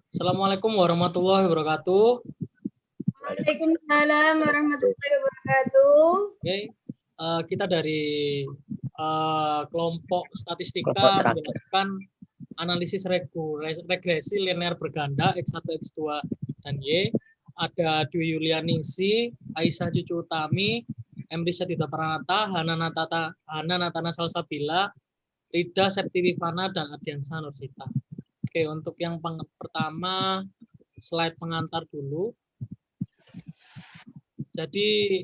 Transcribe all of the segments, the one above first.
Assalamualaikum warahmatullahi wabarakatuh. Waalaikumsalam warahmatullahi wabarakatuh. Oke, kita dari kelompok statistika menjelaskan analisis regresi linear berganda X1, X2, dan Y. Ada Dwi Yulianingsi, Aisyah Cucu Utami, Emrisa Dita Pranata, Hana Natana Salsabila, Rida Septivivana, dan Adiansa Nursita. Oke, untuk yang pertama, slide pengantar dulu. Jadi,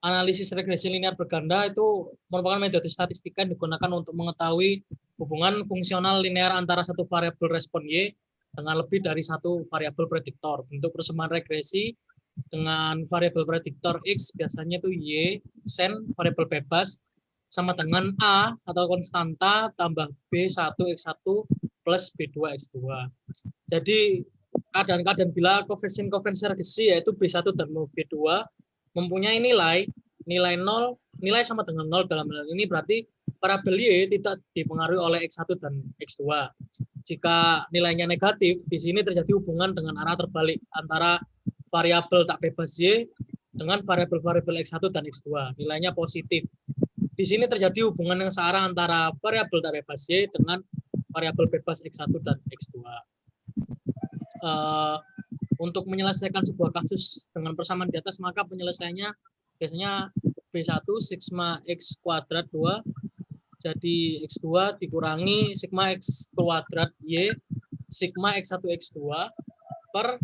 analisis regresi linear berganda itu merupakan metode statistika yang digunakan untuk mengetahui hubungan fungsional linear antara satu variabel respon Y dengan lebih dari satu variabel prediktor. Bentuk persamaan regresi dengan variabel prediktor X biasanya itu Y, sen, variabel bebas, sama dengan A atau konstanta tambah B1 X1 plus B2 X2. Jadi keadaan-keadaan bila koefisien regresi yaitu B1 dan B2 mempunyai nilai 0, nilai sama dengan 0 dalam hal ini berarti variabel Y tidak dipengaruhi oleh X1 dan X2. Jika nilainya negatif, di sini terjadi hubungan dengan arah terbalik antara variabel tak bebas Y dengan variabel-variabel X1 dan X2. Nilainya positif. Di sini terjadi hubungan yang searah antara variabel tak bebas Y dengan variabel bebas X1 dan X2. Untuk menyelesaikan sebuah kasus dengan persamaan di atas, maka penyelesaiannya biasanya B1 sigma X kuadrat 2, jadi X2 dikurangi sigma X kuadrat Y, sigma X1 X2 per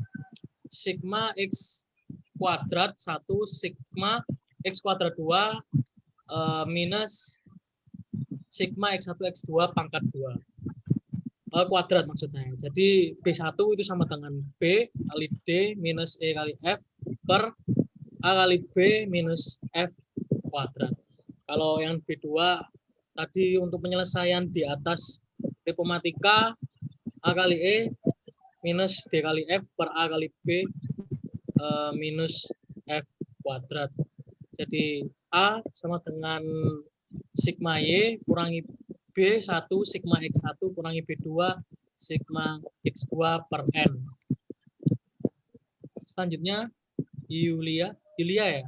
sigma X kuadrat 1 sigma X kuadrat 2 minus sigma X1 X2 pangkat 2. Kuadrat maksudnya. Jadi B1 itu sama dengan B kali D minus E kali F per A kali B minus F kuadrat. Kalau yang B2 tadi untuk penyelesaian di atas trigonometria A kali E minus D kali F per A kali B minus F kuadrat. Jadi A sama dengan sigma Y kurangi B1 sigma X1 kurangi B2 sigma X2 per N. Selanjutnya Yulia ya?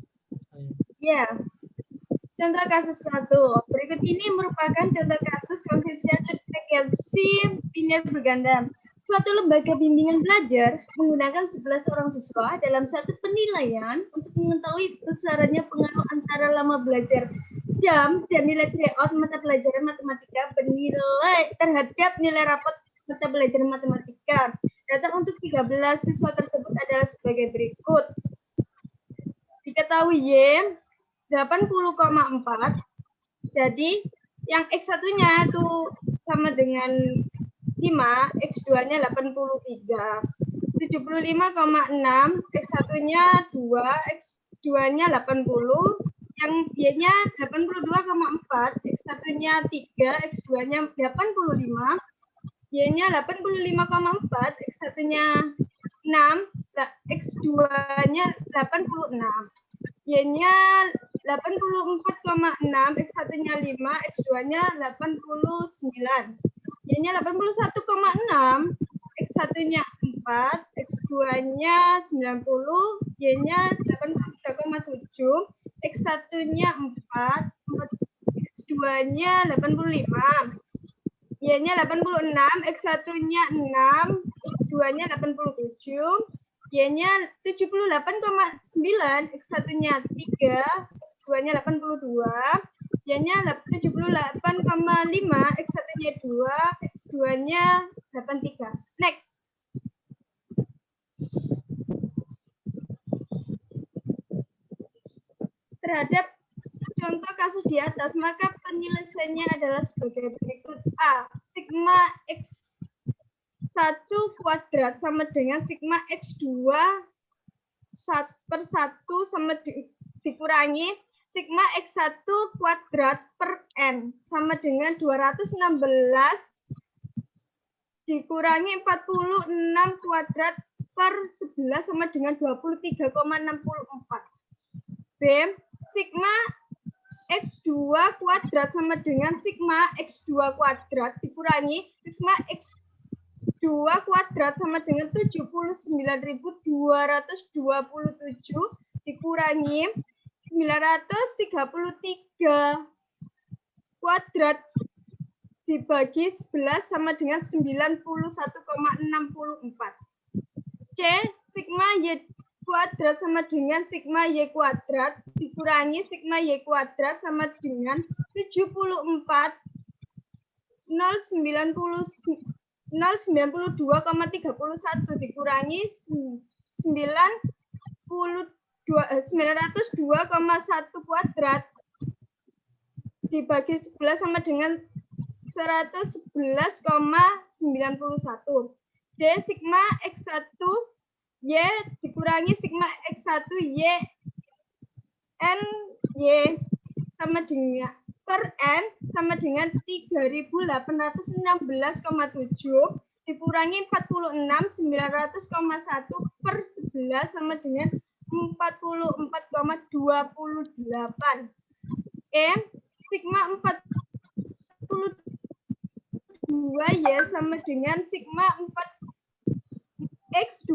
Ya. Contoh kasus 1. Berikut ini merupakan contoh kasus koefisien regresi linear berganda. Suatu lembaga bimbingan belajar menggunakan 11 orang siswa dalam satu penilaian untuk mengetahui besarannya pengaruh antara lama belajar jam dan nilai tryout mata pelajaran matematika bernilai terhadap nilai rapot mata pelajaran matematika. Data untuk 13 siswa tersebut adalah sebagai berikut. Diketahui Y 80,4. Jadi yang X1-nya itu sama dengan 5, X2-nya 83. 75,6, X1-nya 2, X2-nya 80. Yang Y-nya 82,4, X1-nya 3, X2-nya 85. Y-nya 85,4, X1-nya 6, X2-nya 86. Y-nya 84,6, X1-nya 5, X2-nya 89. Y-nya 81,6, X1-nya 4, X2-nya 90, Y-nya 83,7, X1-nya 4, X2-nya 85. Y-nya 86, X1-nya 6, X2-nya 87. Y-nya 78,9, X1-nya 3, X2-nya 82, Y-nya 78,5, X1-nya 2, X2-nya 83. Next. Terhadap contoh kasus di atas, maka penyelesaiannya adalah sebagai berikut. A. Sigma X1 kuadrat sama dengan sigma X2 per 1 sama dikurangi sigma X1 kuadrat per N sama dengan 216 dikurangi 46 kuadrat per 11 sama dengan 23,64. B. Sigma X2 kuadrat sama dengan sigma X2 kuadrat dikurangi sigma X2 kuadrat sama dengan 79.227 dikurangi 933 kuadrat dibagi 11 sama dengan 91,64. C, sigma Y kuadrat sama dengan sigma Y kuadrat dikurangi sigma Y kuadrat sama dengan 74 092,31 dikurangi 902,1 kuadrat dibagi 11 sama dengan 111,91. D, sigma X1 Y dikurangi sigma X1 Y N Y sama dengan per N sama dengan 3.816,7 dikurangi 46.900,1 per 11 sama dengan 44,28. E, sigma 42 Y sama dengan sigma 4X2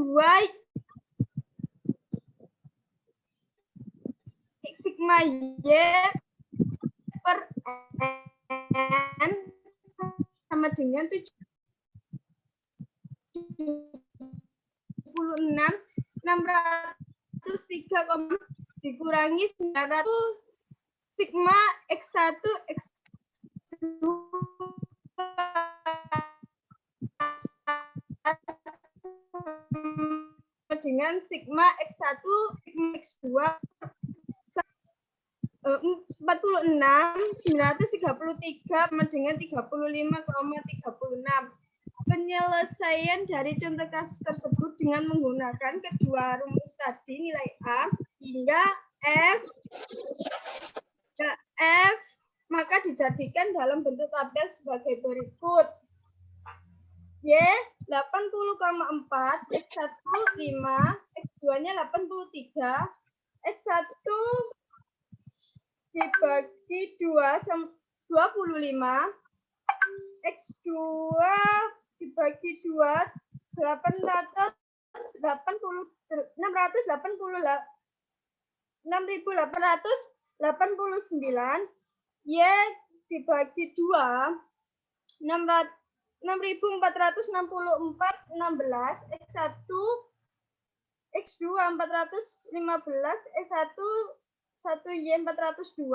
sigma Y per N sama dengan 76.603, dikurangi 900 sigma X1 X2 dengan sigma X1 sigma X2 46.933 sama dengan 35,36. Penyelesaian dari contoh kasus tersebut dengan menggunakan kedua rumus tadi nilai A hingga F maka dijadikan dalam bentuk tabel sebagai berikut. Y 80,4, X1 5, X2-nya 83, X1 dibagi 2 sama 25, X2 dibagi 2 6.889, Y dibagi 2 6.464, 16, X1 X2 415, X1 1Y 402,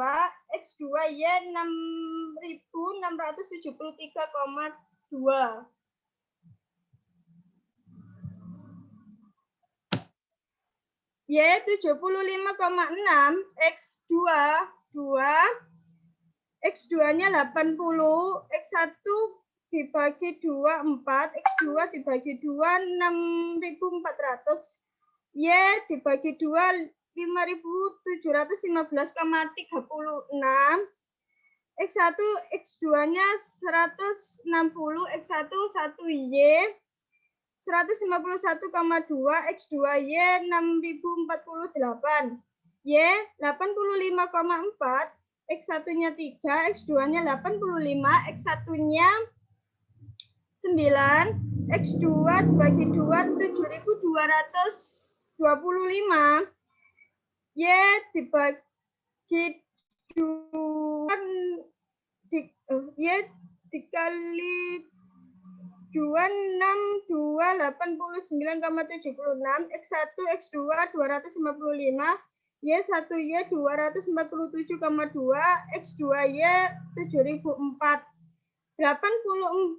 X2 Y 6.673,2. Y 75,6, X2 2, X2-nya 80, X1 dibagi 2 4, X2 dibagi 2 6.400, Y dibagi 2 5.715,36, X1 X2-nya 160, X1 1Y 151,2, X2Y 6.048, Y 85,4, X1-nya 3, X2-nya 85, X1-nya 9, X2 dibagi 2 7.225, Y dibagi 2 Y dikali 2 6 2 89,76, X1 X2 255, Y1Y 247,2, X2Y 7.004, 80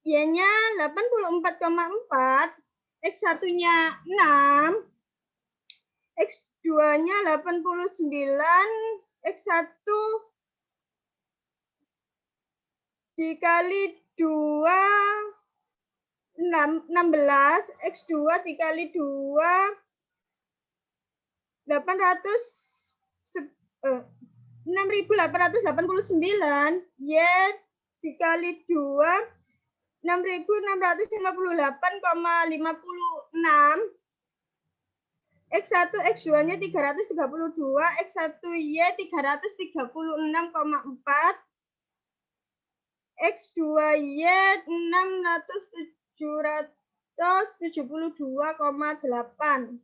Y-nya 84,4, X1-nya 6, X2-nya 89, X1 dikali 2 16, X2 dikali 2 6.889, Y dikali 2 6.658,56, X1 X2-nya 332, X1Y 336,4, X2Y 607 972,8.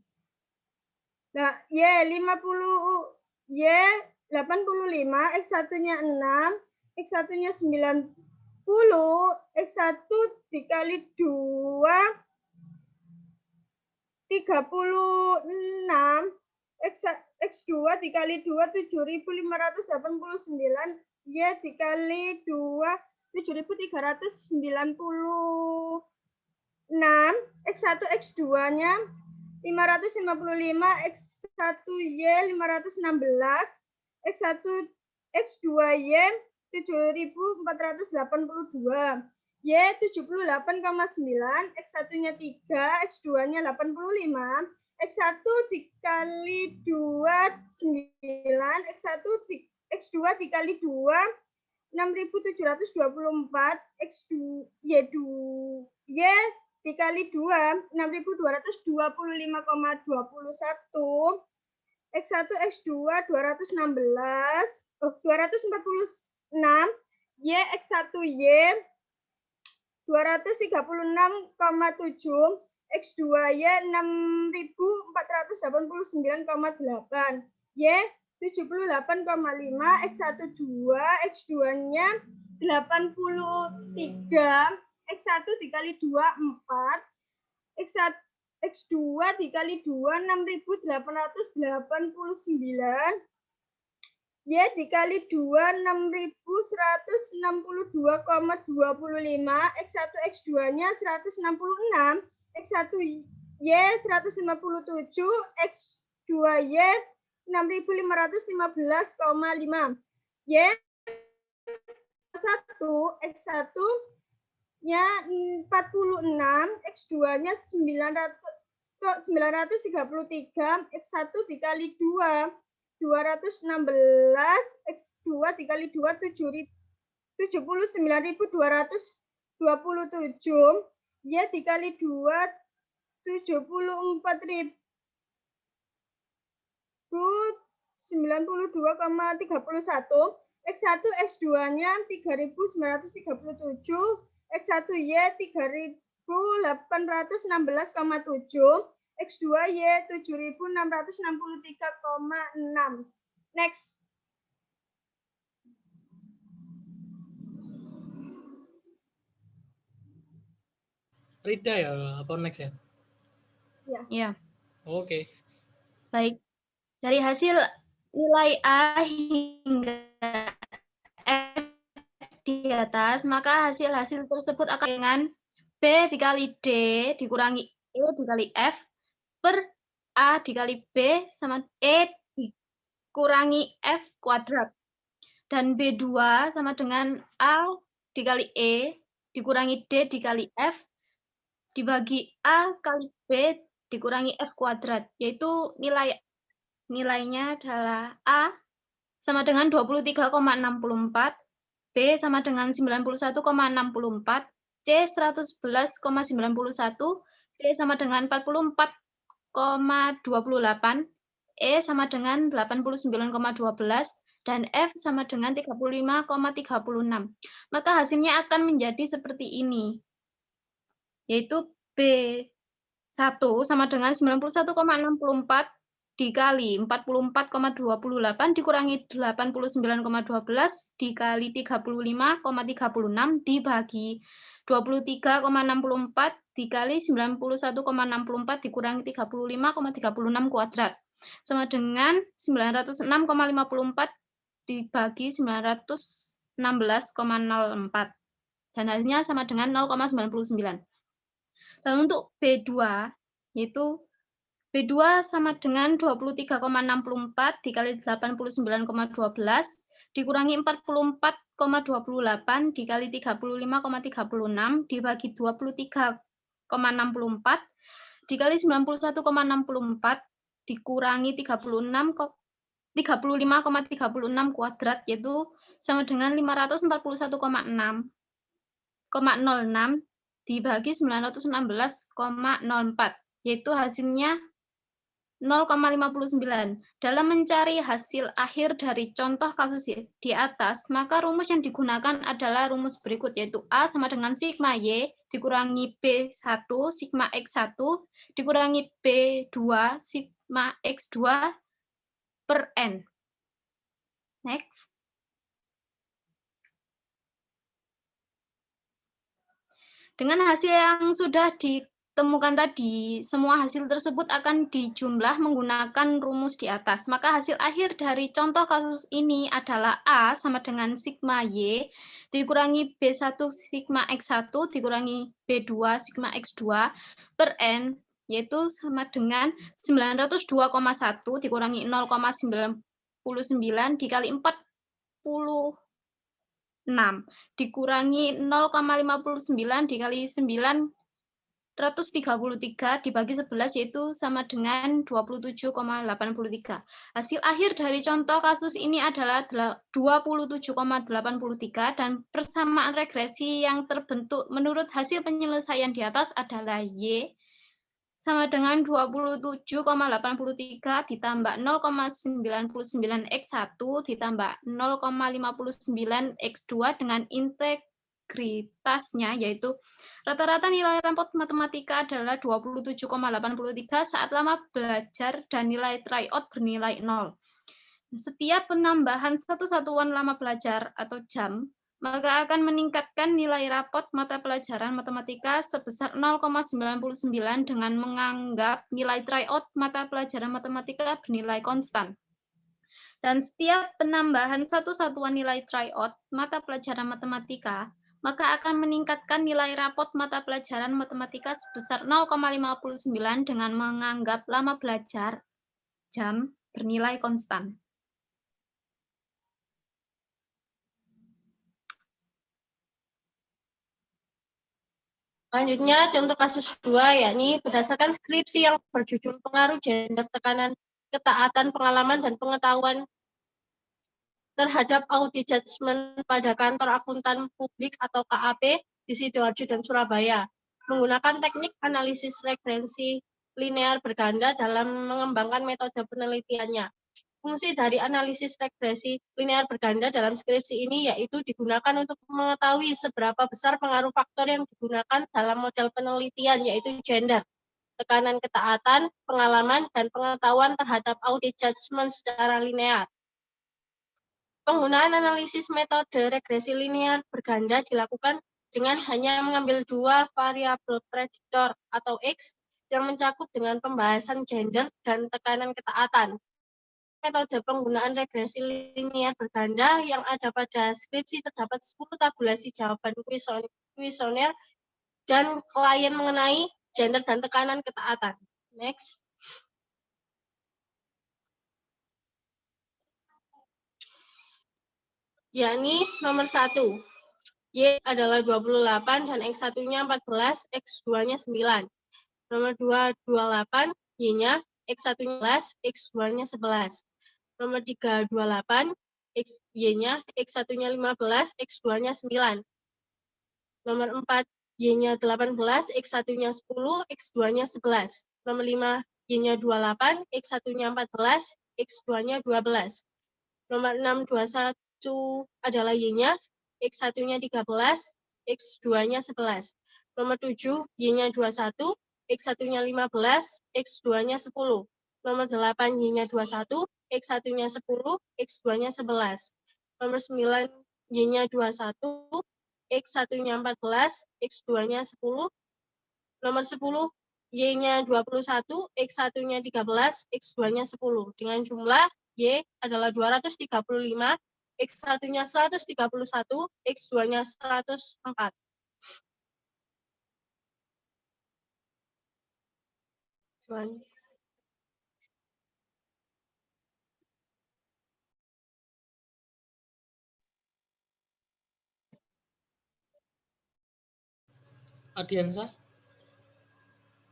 Nah, Y 85, Y 85, X1-nya 6, X1-nya 90, X1 dikali 2, 36, X2 dikali 2, 7.589, Y dikali 2, 7.396, X1, X2-nya 555, X1Y 516, X1 X2Y 7.482, Y 78,9, X1-nya 3, X2-nya 85, X1 dikali 2, 9, X2 dikali 2, 6.724, X2, Y dikali 2, 6.225,21, X1, X2, 246, Y, X1Y, 236,7, X2Y, 6.489,8, Y, 78,5, X1 2, X2-nya 83, X1 dikali 2, 4, X2 dikali 2, 6.889, Y dikali 2, 6.162,25, X1 X2-nya 166, X1Y 157, X2Y 6.515,5, Y 1, X1-nya 46, X2-nya 933, X1 dikali 2, 216, X2 dikali 2, 79.227, Y dikali 2, 74.092,31, X1 X2-nya 3.937, X1Y 3.816,7, X2Y 7.663,6. Next. Rida ya, apa next ya? Ya. Oke. Baik. Dari hasil nilai A hingga F di atas, maka hasil-hasil tersebut akan dengan B dikali D dikurangi E dikali F per A dikali B sama E dikurangi F kuadrat. Dan B2 sama dengan A dikali E dikurangi D dikali F dibagi A kali B dikurangi F kuadrat, yaitu nilainya adalah A sama dengan 23,64, B sama dengan 91,64, C 111,91, D sama dengan 44,28, E sama dengan 89,12, dan F sama dengan 35,36. Maka hasilnya akan menjadi seperti ini, yaitu B1 sama dengan 91,64 dikali 44,28 dikurangi 89,12 dikali 35,36 dibagi 23,64 dikali 91,64 dikurangi 35,36 kuadrat sama dengan 906,54 dibagi 916,04 dan hasilnya sama dengan 0,99. Dan untuk B2 yaitu B2 sama dengan 23,64 dikali 89,12 dikurangi 44,28 dikali 35,36 dibagi 23,64 dikali 91,64 dikurangi 35,36 kuadrat yaitu sama dengan 541,06 dibagi 916,04 yaitu hasilnya 0,59. Dalam mencari hasil akhir dari contoh kasus di atas, maka rumus yang digunakan adalah rumus berikut, yaitu A sama dengan sigma Y dikurangi B1 sigma X1 dikurangi B2 sigma X2 per N. Next. Dengan hasil yang sudah ditemukan tadi, semua hasil tersebut akan dijumlah menggunakan rumus di atas. Maka hasil akhir dari contoh kasus ini adalah A sama dengan sigma Y dikurangi B1 sigma X1 dikurangi B2 sigma X2 per N, yaitu sama dengan 902,1 dikurangi 0,99 dikali 40 6 dikurangi 0,59 dikali 933 dibagi 11 yaitu sama dengan 27,83. Hasil akhir dari contoh kasus ini adalah 27,83 dan persamaan regresi yang terbentuk menurut hasil penyelesaian di atas adalah Y sama dengan 27,83 ditambah 0,99 X1 ditambah 0,59 X2 dengan integritasnya, yaitu rata-rata nilai rapot matematika adalah 27,83 saat lama belajar dan nilai tryout bernilai 0. Setiap penambahan satu satuan lama belajar atau jam maka akan meningkatkan nilai rapot mata pelajaran matematika sebesar 0,99 dengan menganggap nilai tryout mata pelajaran matematika bernilai konstan. Dan setiap penambahan satu satuan nilai tryout mata pelajaran matematika, maka akan meningkatkan nilai rapot mata pelajaran matematika sebesar 0,59 dengan menganggap lama belajar jam bernilai konstan. Selanjutnya, contoh kasus 2, yakni berdasarkan skripsi yang berjudul pengaruh gender, tekanan, ketaatan, pengalaman, dan pengetahuan terhadap audit judgment pada kantor akuntan publik atau KAP di Sidoarjo dan Surabaya, menggunakan teknik analisis regresi linear berganda dalam mengembangkan metode penelitiannya. Fungsi dari analisis regresi linear berganda dalam skripsi ini yaitu digunakan untuk mengetahui seberapa besar pengaruh faktor yang digunakan dalam model penelitian, yaitu gender, tekanan ketaatan, pengalaman, dan pengetahuan terhadap audit judgment secara linear. Penggunaan analisis metode regresi linear berganda dilakukan dengan hanya mengambil dua variabel prediktor atau X yang mencakup dengan pembahasan gender dan tekanan ketaatan. Metode penggunaan regresi linear berganda yang ada pada skripsi terdapat 10 tabulasi jawaban kuesioner dan klien mengenai gender dan tekanan ketaatan. Next. Yakni nomor 1. Y adalah 28 dan X1-nya 14, X2-nya 9. Nomor 2, 28, Y-nya X1-nya 11, X2-nya 11. Nomor 3, 28, Y-nya, X1-nya 15, X2-nya 9. Nomor 4, Y-nya 18, X1-nya 10, X2-nya 11. Nomor 5, Y-nya 28, X1-nya 14, X2-nya 12. Nomor 6, 21 adalah Y-nya, X1-nya 13, X2-nya 11. Nomor 7, Y-nya 21, X1-nya 15, X2-nya 10. Nomor 8, Y-nya 21, X1-nya 10, X2-nya 11. Nomor 9, Y-nya 21, X1-nya 14, X2-nya 10. Nomor 10, Y-nya 21, X1-nya 13, X2-nya 10. Dengan jumlah Y adalah 235, X1-nya 131, X2-nya 104. Selanjutnya. Adiansa.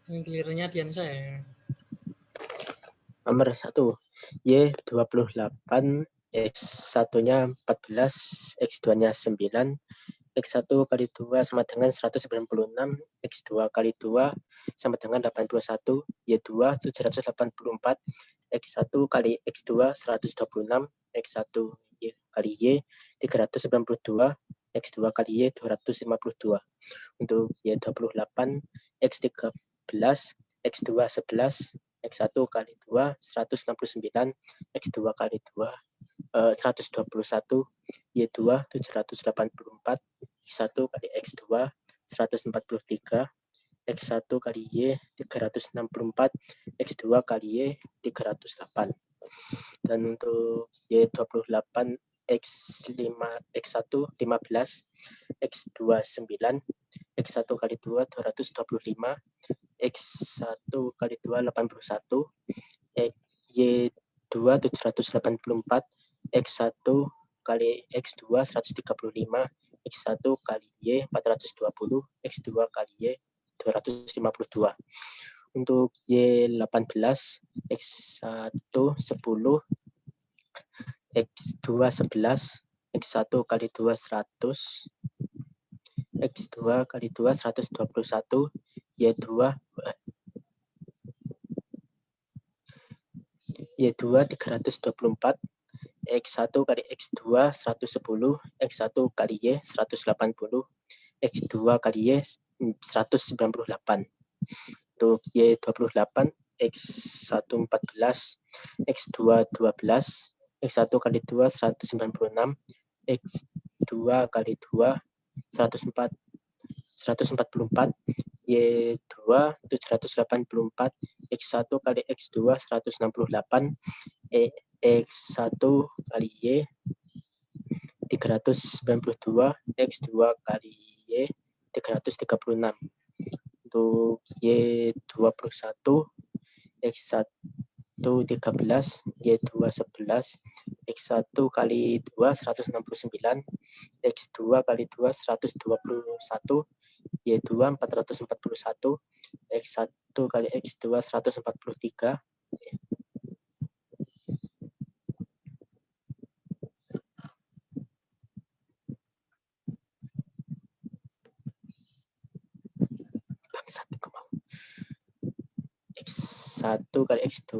Yang clear-nya Adiansa ya. Nomor 1, Y 28, X1-nya 14, X2-nya 9, X1 kali 2 sama dengan 196, X2 kali 2 sama dengan 821, Y2 784, X1 kali X2 126, X1 Y kali Y 392, X2 kali Y 252. Untuk Y28, X13, X2 11, X1 kali 2 169, X2 kali 2 121, Y2 784, X1 kali X2 143, X1 kali Y 364, X2 kali Y 308. Dan untuk Y28 X5 X1 15, X2 9, X1 kali 2 225, X1 kali 2 81, Y2 784, X1 kali X2 135, X1 kali Y 420, X2 kali Y 252. Untuk Y18, X1 10, X2 11, X1 kali 2 100, X2 kali 2 121, Y2 324, X1 kali X2 110, X1 kali Y 180, X2 kali Y 198. Untuk Y28, X1 14, X2 12, X1 kali 2 196, X2 kali 2 144, Y2 784, X1 kali X2 168, X1 kali Y 392, X2 kali Y 336. Untuk Y21, X1 13, Y2 11, X1 kali 2 169, X2 kali 2 121, Y2 441, X1 kali X2 143, X1 kali X2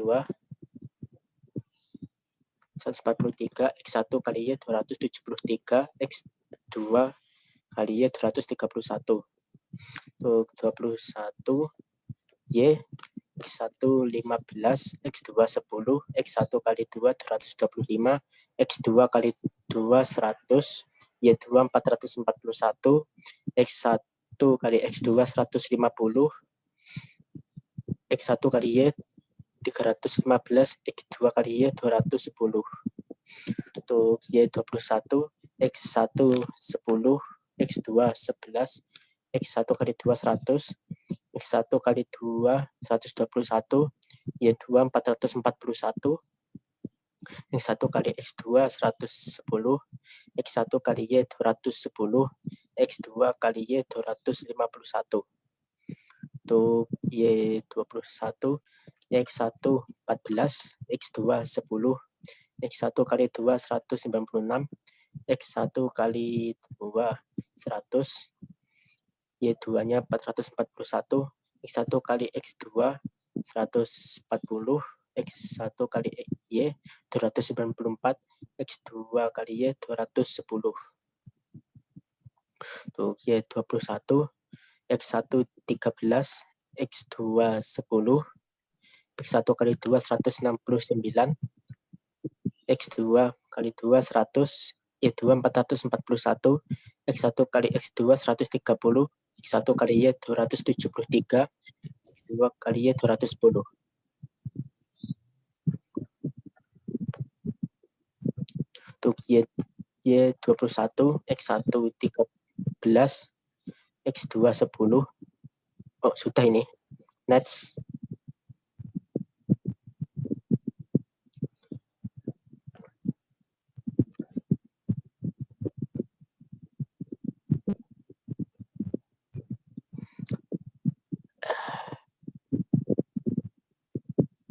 143, X1 kali Y 273, X2 kali Y 231. Untuk 21, Y, X1 15, X2 10, X1 kali 2 225, X2 kali 2 100, Y2 441, X1 kali X2 150, X1 kali Y 315, X2 kali Y 210. Untuk Y21, X1 10, X2 11, X1 kali 2 100, X1 kali 2 121, Y2 441, X1 kali X2 110, X1 kali Y 210, X2 kali Y 251. Untuk Y21, X1 14, X2 10, X1 kali 2 196, X1 kali 2 100, Y2-nya 441, X1 kali X2 140, X1 kali Y 294, X2 kali Y 210. Untuk Y21, X1 13, X2 10, X1 kali 2 169, X2 kali 2 100, Y2 441, X1 kali X2 130, X1 kali Y 273, X2 kali Y 210. Untuk Y21, X1 13, X2 10. Oh, sudah ini. Next.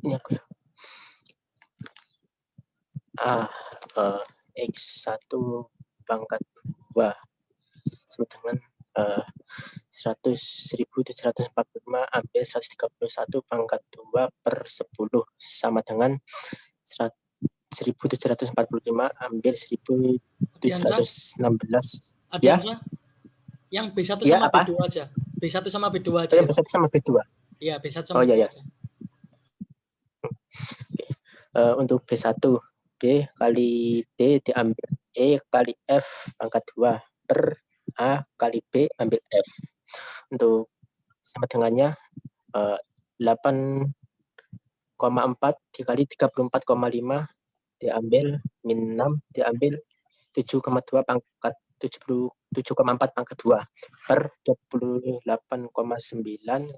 Ini aku ya. X1 pangkat 2 sama dengan 100.745 ambil 131 pangkat 2 per 10 sama dengan 1.745 ambil 1.716. Adiansa, yang B1 Ya, sama apa? B2 aja. B1 sama B2 aja. Yang B1 sama B2. Iya, B1 Oh sama B2 iya, ya. aja. Untuk B1, B kali D diambil E kali F pangkat 2 per A kali B ambil F. Untuk sama dengannya 8,4 dikali 34,5 diambil min 6 diambil 7,2 pangkat 7,4 pangkat 2 per 28,9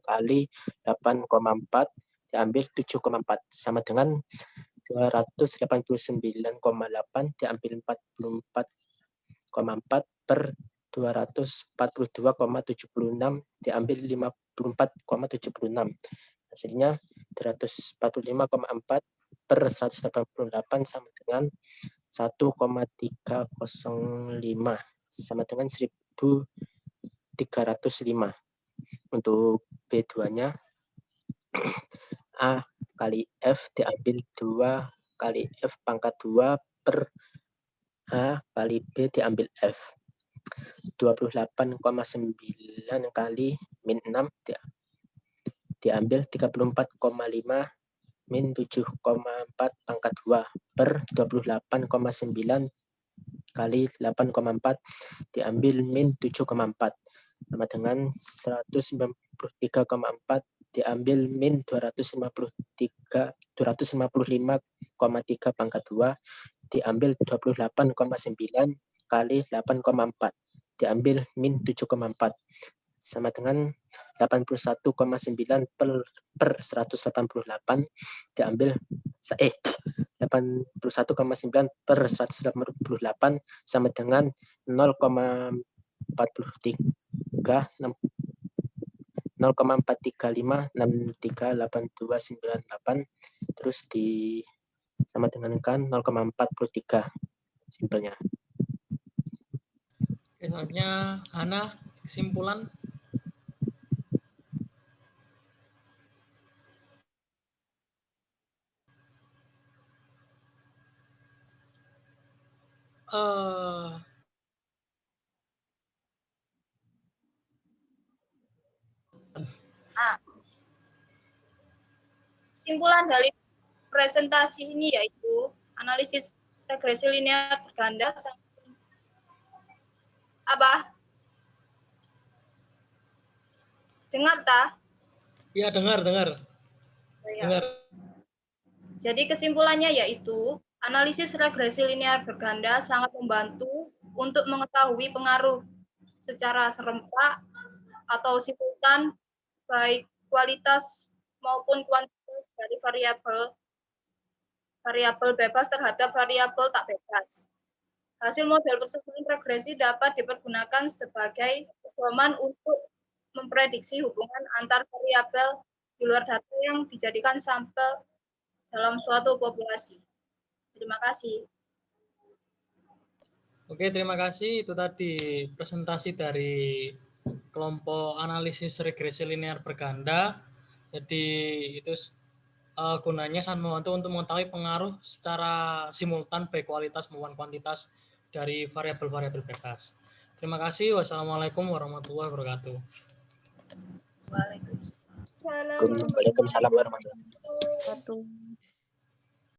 kali 8,4 diambil 7,4 sama dengan 289,8 diambil 44,4 per 242,76 diambil 54,76. Hasilnya 245,4 per 188 sama dengan 1,305 sama dengan 1.305. Untuk B2-nya A kali F diambil 2 kali F pangkat 2 per A kali B diambil F. 28,9 kali min 6 diambil 34,5 min 7,4 pangkat 2 per 28,9 kali 8,4 diambil min 7,4 sama dengan 193,4 diambil min 255,3 pangkat 2 diambil 28,9 kali 8,4 diambil min 7,4 sama dengan 81,9 per 188 diambil 81,9 per 188 sama dengan 0,435638298 terus di sama dengan kan 0,43 simpelnya. Oke, selanjutnya Hana, kesimpulan. Kesimpulan dari presentasi ini yaitu analisis regresi linear berganda apa? Dengar tak? Iya, dengar. Ya. Dengar. Jadi kesimpulannya yaitu analisis regresi linear berganda sangat membantu untuk mengetahui pengaruh secara serempak atau simultan baik kualitas maupun kuantitas dari variabel bebas terhadap variabel tak bebas. Hasil model persamaan regresi dapat dipergunakan sebagai pedoman untuk memprediksi hubungan antar variabel di luar data yang dijadikan sampel dalam suatu populasi. Terima kasih. Oke, terima kasih. Itu tadi presentasi dari kelompok analisis regresi linear berganda. Jadi itu gunanya sangat membantu untuk mengetahui pengaruh secara simultan baik kualitas maupun kuantitas dari variabel-variabel bebas. Terima kasih. Wassalamualaikum warahmatullahi wabarakatuh. Waalaikumsalam warahmatullahi wabarakatuh.